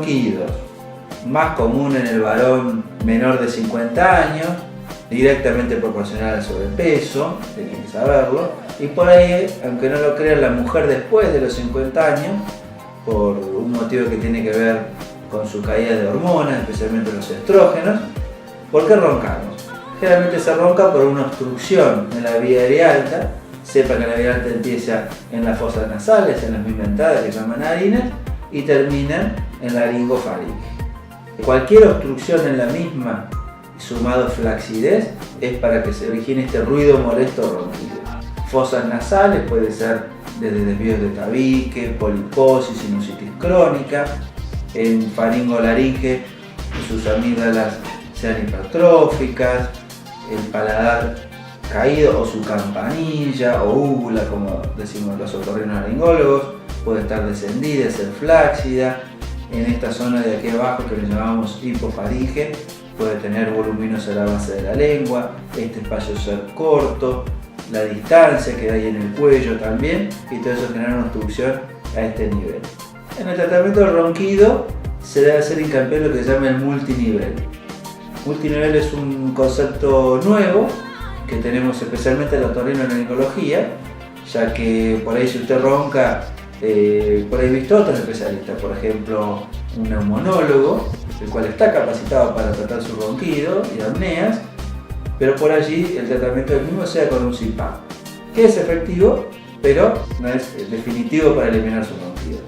ronquidos más común en el varón menor de 50 años, directamente proporcional al sobrepeso, tienen que saberlo, y por ahí, aunque no lo crean, la mujer después de los 50 años, por un motivo que tiene que ver con su caída de hormonas, especialmente los estrógenos. ¿Por qué roncamos? Generalmente se ronca por una obstrucción en la vía aérea alta. Sepa que la vía alta empieza en las fosas nasales, en las mismas entradas que se llaman narinas, y termina en la laringofaringe. Cualquier obstrucción en la misma, sumado flacidez, es para que se origine este ruido molesto ronquido. Fosas nasales puede ser desde desvíos de tabique, poliposis, sinusitis crónica. En faringolaringe sus amígdalas sean hipertróficas, el paladar caído o su campanilla o úvula, como decimos los otorrinolaringólogos, puede estar descendida, ser flácida. En esta zona de aquí abajo, que le llamamos hipofaringe, puede tener voluminosa a la base de la lengua, este espacio ser corto, la distancia que hay en el cuello también, y todo eso genera una obstrucción a este nivel. En el tratamiento del ronquido se debe hacer hincapié en lo que se llama el multinivel. Multinivel es un concepto nuevo que tenemos especialmente en la otorrinolaringología, ya que por ahí si usted ronca, por ahí he visto otros especialistas, por ejemplo un neumonólogo, el cual está capacitado para tratar su ronquido y apneas, pero por allí el tratamiento del mismo sea con un CPAP, que es efectivo, pero no es definitivo para eliminar su ronquido.